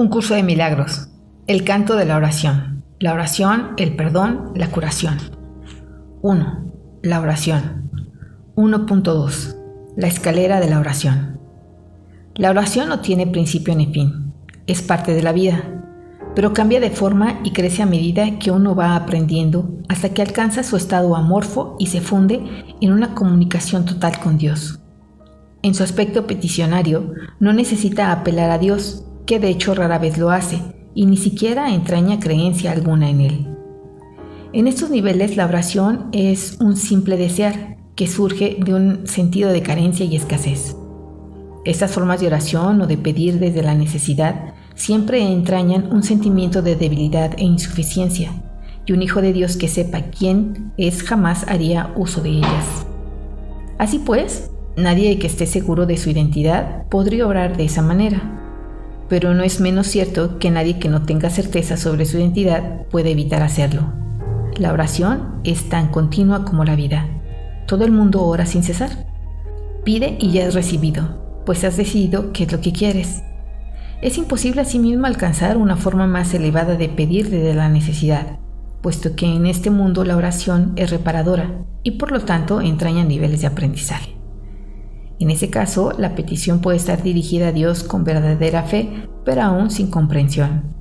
Un curso de milagros. El canto de la oración. La oración, el perdón, la curación. 1. La oración. 1.2. La escalera de la oración. La oración no tiene principio ni fin. Es parte de la vida, pero cambia de forma y crece a medida que uno va aprendiendo hasta que alcanza su estado amorfo y se funde en una comunicación total con Dios. En su aspecto peticionario, no necesita apelar a Dios, que de hecho rara vez lo hace, y ni siquiera entraña creencia alguna en Él. En estos niveles la oración es un simple desear, que surge de un sentido de carencia y escasez. Estas formas de oración o de pedir desde la necesidad siempre entrañan un sentimiento de debilidad e insuficiencia, y un hijo de Dios que sepa quién es jamás haría uso de ellas. Así pues, nadie que esté seguro de su identidad podría orar de esa manera. Pero no es menos cierto que nadie que no tenga certeza sobre su identidad puede evitar hacerlo. La oración es tan continua como la vida. Todo el mundo ora sin cesar. Pide y ya has recibido, pues has decidido qué es lo que quieres. Es imposible asimismo alcanzar una forma más elevada de pedir desde la necesidad, puesto que en este mundo la oración es reparadora y por lo tanto entraña niveles de aprendizaje. En ese caso, la petición puede estar dirigida a Dios con verdadera fe, pero aún sin comprensión.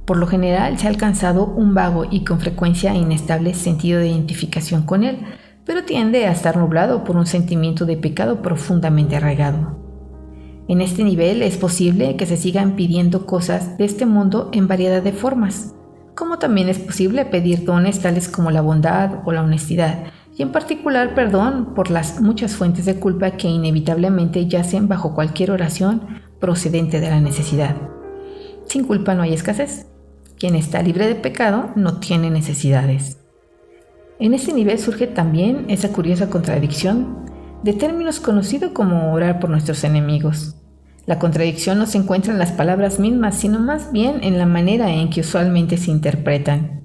Por lo general, se ha alcanzado un vago y con frecuencia inestable sentido de identificación con Él, pero tiende a estar nublado por un sentimiento de pecado profundamente arraigado. En este nivel es posible que se sigan pidiendo cosas de este mundo en variedad de formas, como también es posible pedir dones tales como la bondad o la honestidad, y en particular perdón por las muchas fuentes de culpa que inevitablemente yacen bajo cualquier oración procedente de la necesidad. Sin culpa no hay escasez. Quien está libre de pecado no tiene necesidades. En este nivel surge también esa curiosa contradicción de términos conocido como orar por nuestros enemigos. La contradicción no se encuentra en las palabras mismas, sino más bien en la manera en que usualmente se interpretan.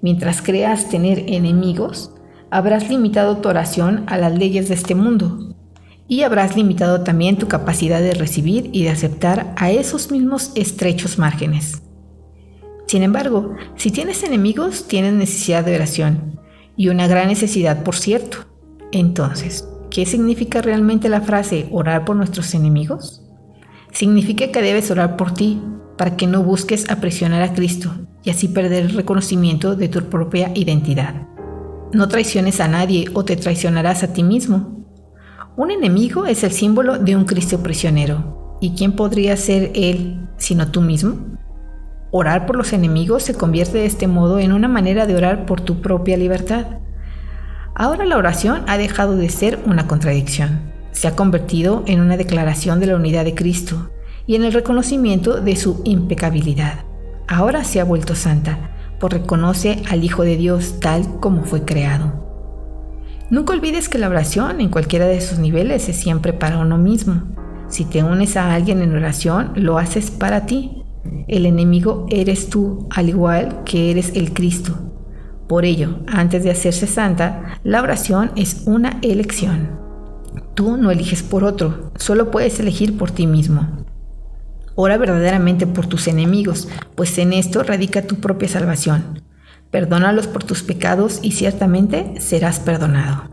Mientras creas tener enemigos, habrás limitado tu oración a las leyes de este mundo y habrás limitado también tu capacidad de recibir y de aceptar a esos mismos estrechos márgenes. Sin embargo, si tienes enemigos, tienes necesidad de oración y una gran necesidad, por cierto. Entonces, ¿qué significa realmente la frase orar por nuestros enemigos? Significa que debes orar por ti para que no busques aprisionar a Cristo y así perder el reconocimiento de tu propia identidad. No traiciones a nadie o te traicionarás a ti mismo. Un enemigo es el símbolo de un Cristo prisionero. ¿Y quién podría ser él sino tú mismo? Orar por los enemigos se convierte de este modo en una manera de orar por tu propia libertad. Ahora la oración ha dejado de ser una contradicción. Se ha convertido en una declaración de la unidad de Cristo y en el reconocimiento de su impecabilidad. Ahora se ha vuelto santa, pues reconoce al Hijo de Dios tal como fue creado. Nunca olvides que la oración en cualquiera de sus niveles es siempre para uno mismo. Si te unes a alguien en oración, lo haces para ti. El enemigo eres tú, al igual que eres el Cristo. Por ello, antes de hacerse santa, la oración es una elección. Tú no eliges por otro, solo puedes elegir por ti mismo. Ora verdaderamente por tus enemigos, pues en esto radica tu propia salvación. Perdónalos por tus pecados y ciertamente serás perdonado.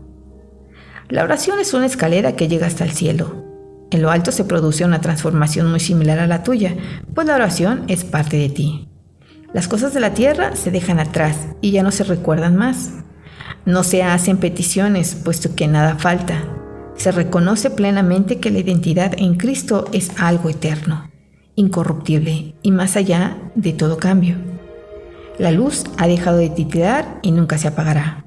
La oración es una escalera que llega hasta el cielo. En lo alto se produce una transformación muy similar a la tuya, pues la oración es parte de ti. Las cosas de la tierra se dejan atrás y ya no se recuerdan más. No se hacen peticiones, puesto que nada falta. Se reconoce plenamente que la identidad en Cristo es algo eterno, incorruptible y más allá de todo cambio. La luz ha dejado de titilar y nunca se apagará.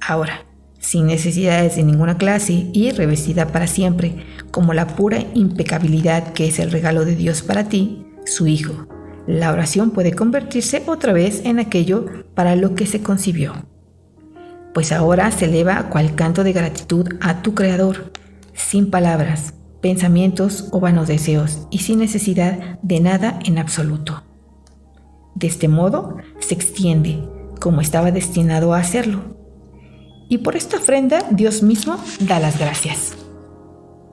Ahora, sin necesidades de ninguna clase y revestida para siempre, como la pura impecabilidad que es el regalo de Dios para ti, su Hijo, la oración puede convertirse otra vez en aquello para lo que se concibió. Pues ahora se eleva cual canto de gratitud a tu Creador, sin palabras, pensamientos o vanos deseos y sin necesidad de nada en absoluto. De este modo se extiende, como estaba destinado a hacerlo. Y por esta ofrenda Dios mismo da las gracias.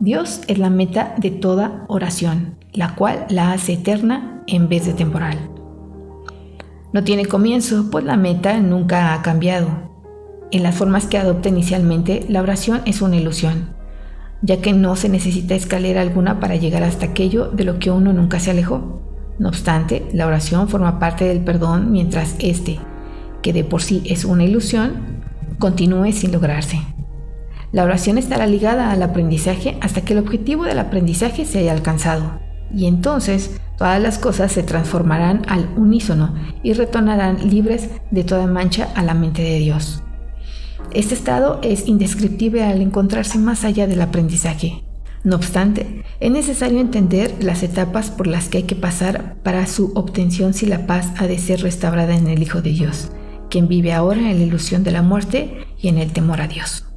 Dios es la meta de toda oración, la cual la hace eterna en vez de temporal. No tiene comienzo, pues la meta nunca ha cambiado. En las formas que adopta inicialmente, la oración es una ilusión, ya que no se necesita escalera alguna para llegar hasta aquello de lo que uno nunca se alejó. No obstante, la oración forma parte del perdón mientras este, que de por sí es una ilusión, continúe sin lograrse. La oración estará ligada al aprendizaje hasta que el objetivo del aprendizaje se haya alcanzado, y entonces todas las cosas se transformarán al unísono y retornarán libres de toda mancha a la mente de Dios. Este estado es indescriptible al encontrarse más allá del aprendizaje. No obstante, es necesario entender las etapas por las que hay que pasar para su obtención si la paz ha de ser restaurada en el Hijo de Dios, quien vive ahora en la ilusión de la muerte y en el temor a Dios.